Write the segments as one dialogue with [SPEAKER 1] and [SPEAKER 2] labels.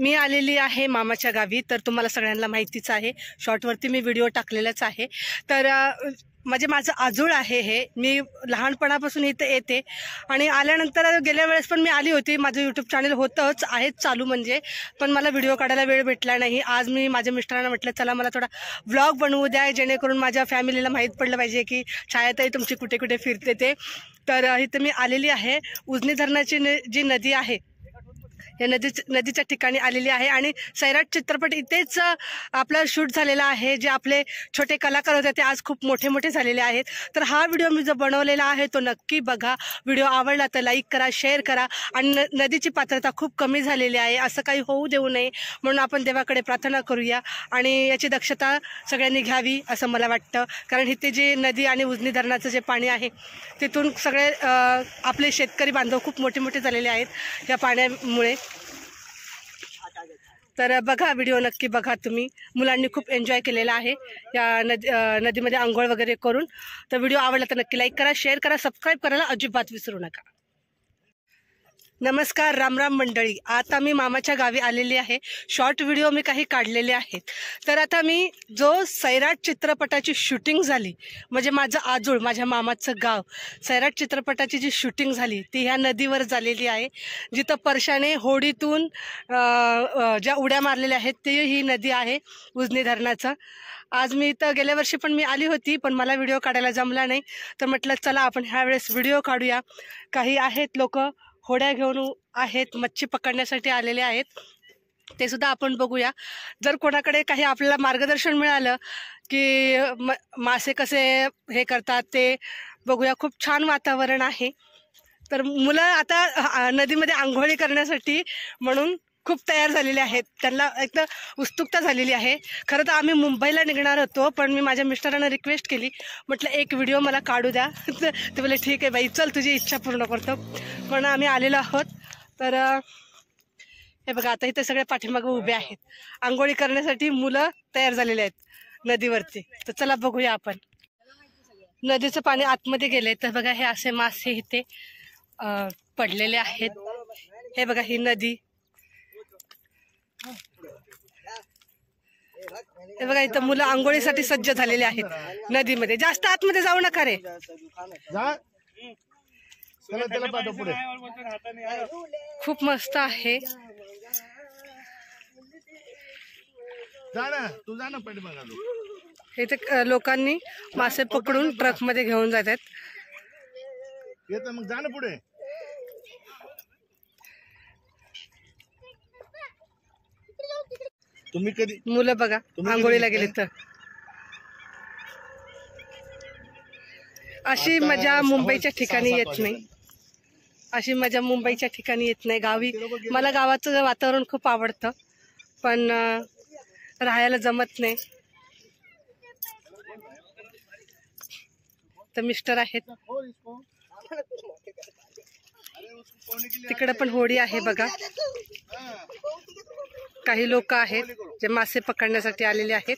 [SPEAKER 1] मी आलेली आहे मामाच्या गावी. तर तुम्हाला सगळ्यांना माहितीच आहे, शॉर्टवरती मी व्हिडिओ टाकलेलाच आहे. तर माझं आजोळ आहे हे. मी लहानपणापासून इथे येते आणि आल्यानंतर गेल्या वेळेस पण मी आली होती. माझं यूट्यूब चॅनल होतंच आहेच चालू म्हणजे, पण मला व्हिडिओ काढायला वेळ भेटला नाही. आज मी माझ्या मिस्टरांना म्हटलं चला मला थोडा व्लॉग बनवू द्या, जेणेकरून माझ्या फॅमिलीला माहीत पडलं पाहिजे की छायाताई तुमची कुठे कुठे फिरते ते. तर इथं मी आलेली आहे. उजनी धरणाची जी नदी आहे या नदीच्या ठिकाणी आलेली आहे आणि सैराट चित्रपट इथेच आपला शूट झालेला आहे. जे आपले छोटे कलाकार होते ते आज खूप मोठे मोठे झालेले आहेत. तर हा व्हिडिओ मी जो बनवलेला आहे तो नक्की बघा. व्हिडिओ आवडला तर लाईक करा, शेअर करा. आणि नदीची पात्रता खूप कमी झालेली आहे, असं काही होऊ देऊ नये म्हणून आपण देवाकडे प्रार्थना करूया आणि याची दक्षता सगळ्यांनी घ्यावी असं मला वाटतं. कारण इथे जे नदी आणि उजनी धरणाचं जे पाणी आहे तिथून सगळे आपले शेतकरी बांधव खूप मोठे मोठे झालेले आहेत या पाण्यामुळे. तर बघा, व्हिडिओ नक्की बघा तुम्ही. मुलांनी खूप एन्जॉय केलेला आहे या नदीमध्ये आंघोळ वगैरे करून. तर व्हिडिओ आवडला तर नक्की लाईक करा, शेअर करा, सबस्क्राईब करायला अजिबात विसरू नका. नमस्कार, रामराम मंडळी. आता मी मामाच्या गावी आलेली आहे. शॉर्ट व्हिडिओ मी काही काढलेले आहेत. तर आता मी जो सैराट चित्रपटाची शूटिंग झाली म्हणजे माझं आजूळ, माझ्या मामाचं गाव, सैराट चित्रपटाची जी शूटिंग झाली ती ह्या नदीवर झालेली आहे. जिथं परशाने होडीतून ज्या उड्या मारलेल्या आहेत ती ही नदी आहे उजनी धरणाचं. आज मी इथं गेल्या वर्षी पण मी आली होती, पण मला व्हिडिओ काढायला जमला नाही. तर म्हटलं चला आपण ह्यावेळेस व्हिडिओ काढूया. काही आहेत लोक होड्या घेऊन आहेत, मच्छी पकडण्यासाठी आलेले आहेत, ते सुद्धा आपण बघूया. जर कोणाकडे काही आपल्याला मार्गदर्शन मिळालं की मासे कसे हे करतात ते बघूया. खूप छान वातावरण आहे. तर मुलं आता नदीमध्ये आंघोळी करण्यासाठी म्हणून खूप तयार झालेले आहेत. त्यांना एकदम उत्सुकता झालेली आहे. खरं तर आम्ही मुंबईला निघणार होतो, पण मी माझ्या मिस्टरांना रिक्वेस्ट केली, म्हटलं एक व्हिडिओ मला काढू द्या. ते बोलले ठीक आहे बाई, चल तुझी इच्छा पूर्ण करतो. पण आम्ही आलेलो आहोत. तर हे बघा, आता इथे सगळे पाठीमागे उभे आहेत. आंघोळी करण्यासाठी मुलं तयार झालेले आहेत नदीवरती. तर चला बघूया आपण. नदीचं पाणी आतमध्ये गेलंय. तर बघा, हे असे मासे इथे पडलेले आहेत. हे बघा, ही नदी. हे बघा, इथं मुलं आंघोळीसाठी सज्ज झालेले आहेत नदीमध्ये. जास्त आतमध्ये जाऊ नका रे. खूप मस्त आहे. इथे लोकांनी मासे पकडून ट्रक मध्ये घेऊन जातात.
[SPEAKER 2] मग जा ना पुढे. तुम्ही कधी
[SPEAKER 1] मुलं बघा आंघोळीला गेले तर अशी मजा मुंबईच्या ठिकाणी येत नाही. अशी मजा मुंबईच्या ठिकाणी येत नाही. गावी मला गावाचं वातावरण खूप आवडतं, पण राहायला जमत नाही. तर मिस्टर आहेत, तिकडे पण होडी आहे बघा. काही लोक आहेत जे मासे पकडण्यासाठी आलेले आहेत.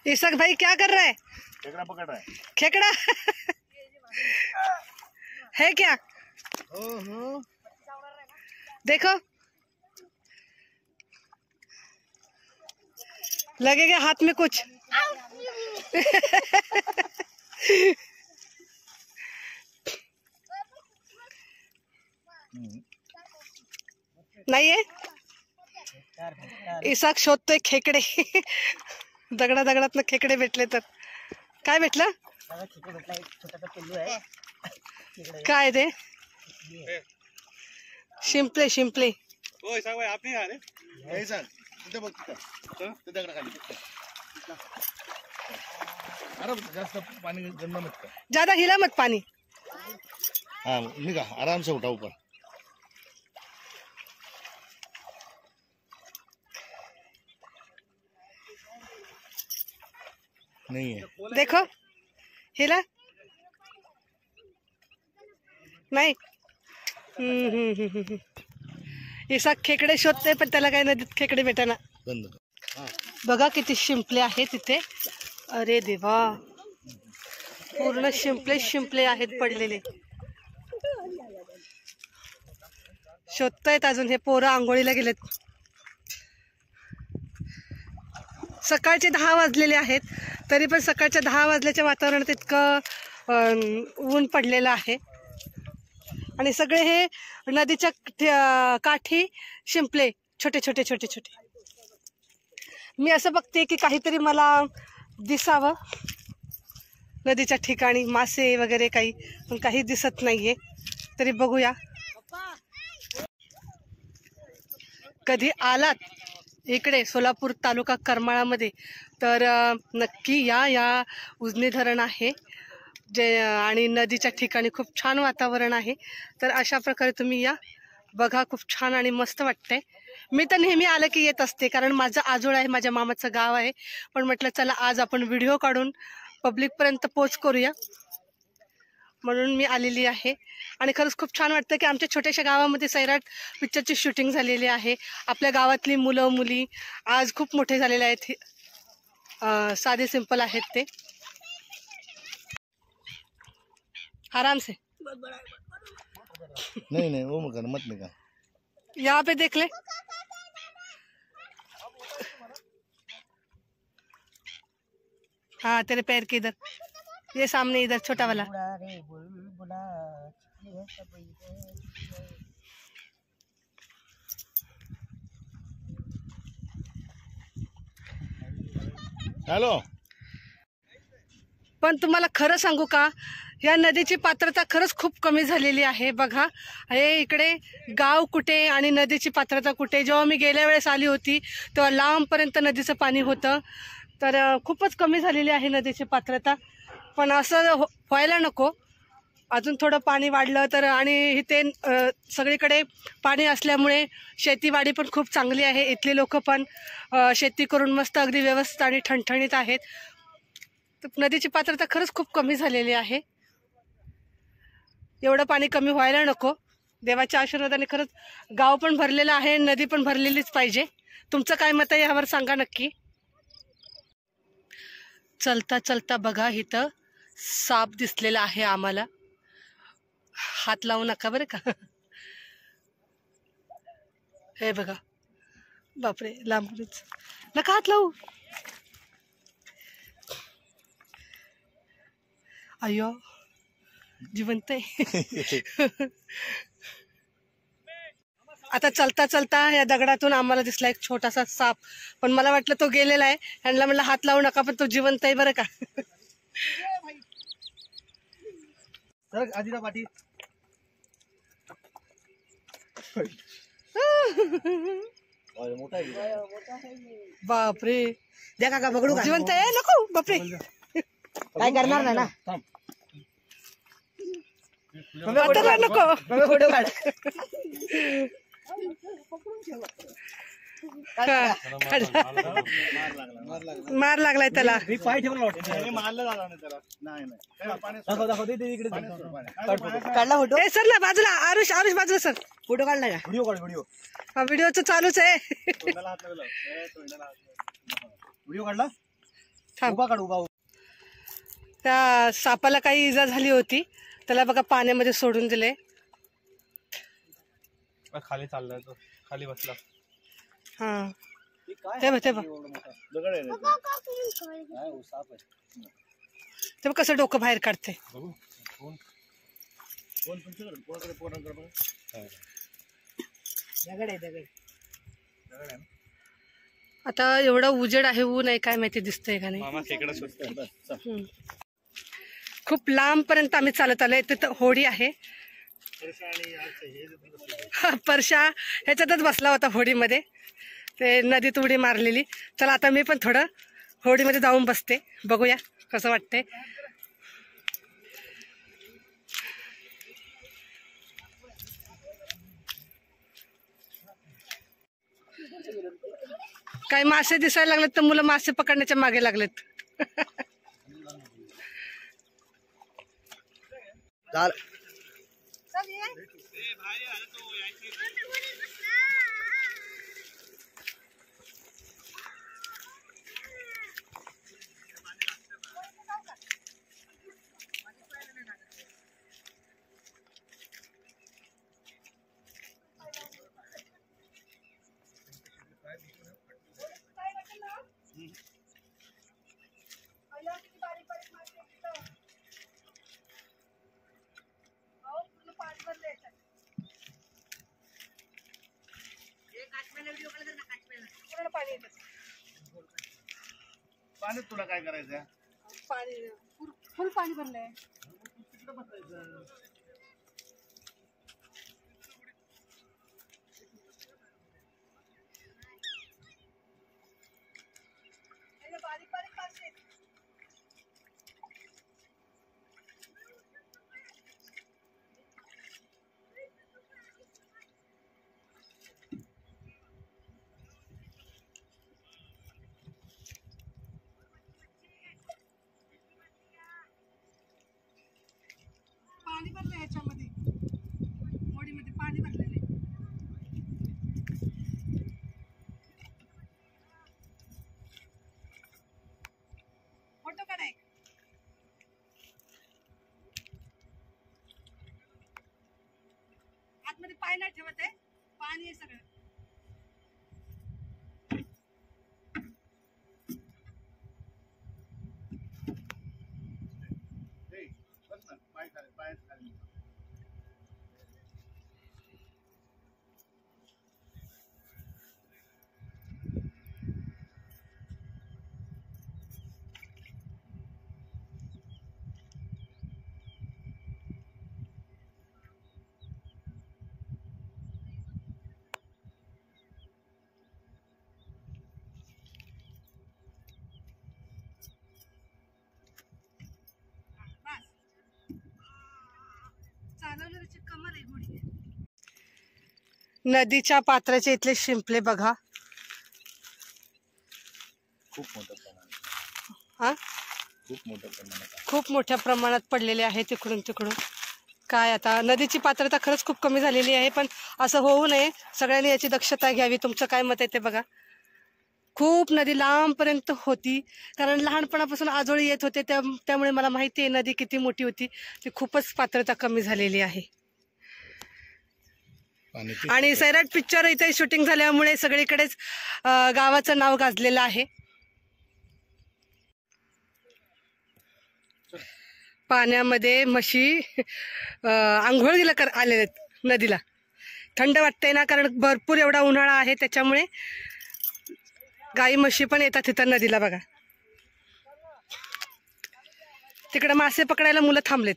[SPEAKER 1] इसाक भाई क्या कर रहा है?
[SPEAKER 2] खेकड़ा पकड़ रहा है.
[SPEAKER 1] खेकड़ा है क्या? देखो, लगेगा हाथ में कुछ. नाही आहे. इसाक शोधतोय खेकडे. दगडातनं खेकडे भेटले तर. काय भेटलं? काय ते? शिंपले. शिंपले. ज्यादा हिला मत पानी.
[SPEAKER 2] हाँ निकाह आराम से उठा ऊपर. नहीं है.
[SPEAKER 1] देखो हिला नाही. इसा खेकडे शोधते पण त्याला काही नदीत खेकडे भेटाना. बघा किती शिंपले आहेत तिथे. अरे देवा, पूर्ण शिंपले आहेत पडलेले. शोधतायत अजून हे पोरं, आंघोळीला गेलेत. सकाळचे 10 वाजलेले आहेत, तरी पण सकाळच्या 10 वाजल्याच्या वातावरणात इतकं ऊन पडलेलं आहे. आणि सगळे हे नदीच्या काठी शिंपले, छोटे छोटे छोटे छोटे. मी असं बघते की काहीतरी मला दिसावं नदीच्या ठिकाणी, मासे वगैरे काही, पण काही दिसत नाहीये. तरी बघूया. कधी आलात इकडे सोलापूर तालुका करमाळामध्ये तर नक्की या उजनी धरण आहे जे, आणि नदीच्या ठिकाणी खूप छान वातावरण आहे. तर अशा प्रकारे तुम्ही या, बघा, खूप छान आणि मस्त वाटतंय. मी तर नेहमी आलं की येत असते, कारण माझं आजोळ आहे, माझ्या मामाचं गाव आहे. पण म्हटलं चला आज आपण व्हिडिओ काढून पब्लिकपर्यंत पोच करूया, म्हणून मी आलेली आहे. आणि खरंच खूप छान वाटतं की आमच्या छोट्याशा गावामध्ये सैराट पिक्चरची शूटिंग झालेली आहे. आपल्या गावातली मुलं मुली आज खूप मोठे झालेले आहेत. साधे सिंपल आहेत ते. आराम से
[SPEAKER 2] नहीं वो मत मत निकाल.
[SPEAKER 1] यहाँ पे देख ले. हाँ तेरे पैर के इधर, ये सामने इधर छोटा वाला.
[SPEAKER 2] हॅलो.
[SPEAKER 1] पण तुम्हाला खरं सांगू का, या नदीची पात्रता खरंच खूप कमी झालेली आहे. बघा हे इकडे गाव कुठे आणि नदीची पात्रता कुठे. जेव्हा मी गेल्या वेळेस आली होती तेव्हा लांबपर्यंत नदीचं पाणी होतं. तर खूपच कमी झालेली आहे नदीची पात्रता. पण असं व्हायला नको. अजून थोडं पाणी वाढलं तर, आणि इथे सगळीकडे पाणी असल्यामुळे शेतीवाडी पण खूप चांगली आहे. इथले लोक पण शेती करून मस्त अगदी व्यवस्थित आणि ठणठणीत आहेत. नदीची पात्रता खरंच खूप कमी झालेली आहे. एवढं पाणी कमी व्हायला नको. देवाच्या आशीर्वादाने खरंच गाव पण भरलेलं आहे, नदी पण भरलेलीच पाहिजे. तुमचं काय मत आहे यावर सांगा नक्की. चलता चलता बघा इथं साप दिसलेला आहे आम्हाला. हात लावू नका बरं का. हे बघा, बापरे, लांबूनच नका हात लावू. अय्यो, जिवंत आहे. आता चलता चलता या दगडातून आम्हाला दिसला एक छोटासा साप, पण मला वाटलं तो गेलेला आहे. ह्यांना म्हणलं हात लावू नका, पण तो जिवंत आहे बरं का.
[SPEAKER 2] आजीला पाठी.
[SPEAKER 1] बापरे,
[SPEAKER 3] द्या काका पकडू का?
[SPEAKER 1] जिवंत आहे. नको बापरे,
[SPEAKER 3] काय करणार नाही ना.
[SPEAKER 1] आता नको.
[SPEAKER 3] फोटो काढ.
[SPEAKER 1] मार लागलाय त्याला.
[SPEAKER 3] मी पाय ठेवला वाटतं.
[SPEAKER 2] मारलं झाला नाही त्याला. नाही
[SPEAKER 3] दाखव ते इकडे काढला फोटो.
[SPEAKER 1] ए सर ना बाजूला, आरुष बाजूला सर.
[SPEAKER 3] फोटो काढला का?
[SPEAKER 2] व्हिडिओ काढ व्हिडिओ.
[SPEAKER 1] हा व्हिडिओचं चालूच आहे.
[SPEAKER 2] व्हिडिओ काढला.
[SPEAKER 1] थांब.
[SPEAKER 2] उभा काढ उभा.
[SPEAKER 1] त्या सापाला काही इजा झाली होती, त्याला बघा पाण्यामध्ये सोडून दिले.
[SPEAKER 4] खाली चाललाय तो, खाली बसला.
[SPEAKER 1] हा ते बघ
[SPEAKER 2] दगड आहे ना
[SPEAKER 1] ते बघ कसं डोकं बाहेर काढते.
[SPEAKER 3] दगड आहे दगड.
[SPEAKER 1] आता एवढा उजेड आहे, ऊन आहे, काय माहिती दिसतंय का नाही.
[SPEAKER 4] मामा खेकडा शोधतोय.
[SPEAKER 1] खूप लांब पर्यंत आम्ही चालत आलोय. तिथं होडी आहे. परशा ह्याच्यातच बसला होता होडीमध्ये, ते नदीत उडी मारलेली. चला आता मी पण थोडं होडीमध्ये जाऊन बसते, बघूया कसं वाटतंय. काही मासे दिसायला लागलेत तर मुलं मासे पकडण्याच्या मागे लागलेत. पाणी येतं.
[SPEAKER 2] पाण्यात तुला काय करायचं?
[SPEAKER 1] पाणी फुल पाणी भरलंय.
[SPEAKER 2] तिकडे बसायचं.
[SPEAKER 1] बारीक बारीक पाणी. पाणी भरलं ह्याच्यामध्ये, होडीमध्ये पाणी भरलेलं आहे. फोटो काढाय. आतमध्ये पाय नाही ठेवत आहे, पाणी आहे सगळं.
[SPEAKER 2] बस ना, पाय खाली, पाय खाली. नदीच्या पात्राच्या इथले शिंपले बघा. खूप मोठ्या प्रमाणात.
[SPEAKER 1] हा,
[SPEAKER 2] खूप मोठ्या प्रमाणात.
[SPEAKER 1] खूप मोठ्या प्रमाणात पडलेले आहे तिकडून तिकडून. काय आता नदीची पात्रता खरंच खूप कमी झालेली आहे, पण असं होऊ नये, सगळ्यांनी याची दक्षता घ्यावी. तुमचं काय मत आहे ते बघा. खूप नदी लांबपर्यंत होती, कारण लहानपणापासून आजोळी येत होते, त्यामुळे मला माहिती आहे नदी किती मोठी होती. ती खूपच पात्रता कमी झालेली आहे. आणि सैराट पिक्चर इथे शूटिंग झाल्यामुळे सगळीकडेच गावाचं नाव गाजलेलं आहे. पाण्यामध्ये म्हशी आंघोळीला आलेले आहेत नदीला. थंड वाटतंय ना, कारण भरपूर एवढा उन्हाळा आहे, त्याच्यामुळे गाई म्हशी पण येतात तिथं नदीला बघा. तिकडे मासे पकडायला मुलं थांबलेत.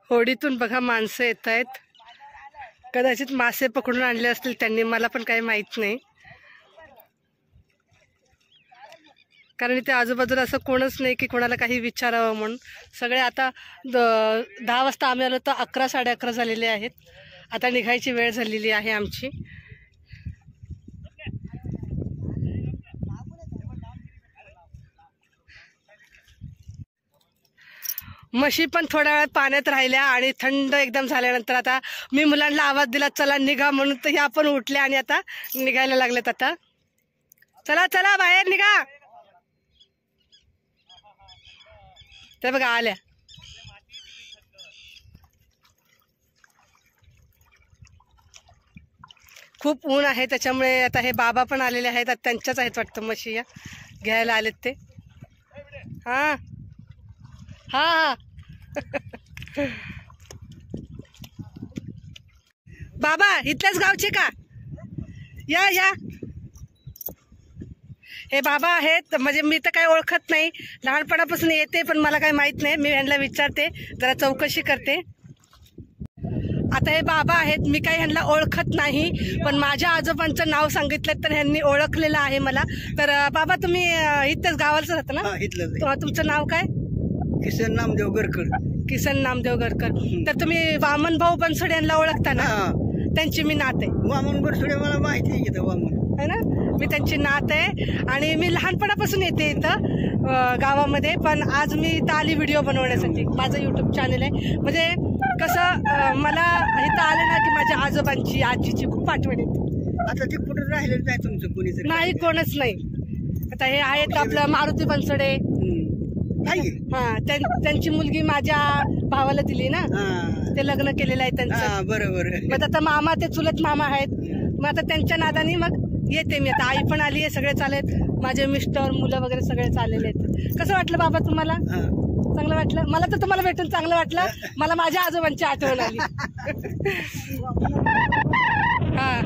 [SPEAKER 1] होडीतून बघा माणसं येत आहेत. कदाचित मासे पकडून आणले असतील त्यांनी, मला पण काही माहित नाही, कारण इथे आजूबाजूला असं कोणच नाही की कोणाला काही विचारावं म्हणून. सगळे आता 10 वाजता आम्ही आलो तर 11, 11:30 झालेले आहेत. आता निघायची वेळ झालेली आहे आमची. म्हशी पण थोड्या वेळात पाण्यात राहिल्या आणि थंड एकदम झाल्यानंतर आता मी मुलांना आवाज दिला, चला निघा म्हणून, तर ह्या पण उठल्या आणि आता निघायला लागलेत. आता चला चला बाहेर निघा. ते बघा आल्या. खूप ऊन आहे त्याच्यामुळे आता हे बाबा पण आलेले आहेत. त्यांच्याच आहेत वाटतं म्हशी, या घ्यायला आलेत ते. हा हा बाबा इथल्याच गावचे का? या या. हे बाबा आहेत, म्हणजे मी तर काही ओळखत नाही, लहानपणापासून येते, पण मला काही माहित नाही. मी ह्यांना विचारते, जरा चौकशी करते. आता हे बाबा आहेत, मी काही ह्यांना ओळखत नाही, पण माझ्या आजोबांचं नाव सांगितलं तर ह्यांनी ओळखलेलं आहे मला. तर बाबा तुम्ही इथंच गावालाच राहता ना?
[SPEAKER 3] इथलं.
[SPEAKER 1] तुमचं नाव काय?
[SPEAKER 3] किसन नामदेव गरकर.
[SPEAKER 1] किसन नामदेव गरकर. तर तुम्ही वामन भाऊ बनसोडे यांना ओळखता ना? त्यांची मी नात आहे.
[SPEAKER 3] वामन बनसोडे मला माहिती आहे की वामन,
[SPEAKER 1] है ना, मी त्यांची नात आहे आणि मी लहानपणापासून येते इथं गावामध्ये. पण आज मी इथं आली व्हिडिओ बनवण्यासाठी. माझं यूट्यूब चॅनल आहे. म्हणजे कसं मला इथं आले ना की माझ्या आजोबांची, आजीची खूप आठवण येते.
[SPEAKER 3] आता ते कुठं राहिलेलं नाही तुमचं कोणीच?
[SPEAKER 1] नाही, कोणच नाही. आता हे आहेत आपलं मारुती बनसोडे. हा, त्यांची मुलगी माझ्या भावाला दिली ना, ते लग्न केलेलं आहे त्यांचं.
[SPEAKER 3] बरोबर.
[SPEAKER 1] मग आता मामा, ते चुलत मामा आहेत. मग आता त्यांच्या नादानी मग येते मी. आता आई पण आली आहे, सगळे चालेत, माझे मिस्टर मुलं वगैरे सगळे चाललेले आहेत. कसं वाटलं बाबा तुम्हाला? चांगलं वाटलं? मला तर तुम्हाला भेटून चांगलं वाटलं. मला माझ्या आजोबांची आठवण आली. हा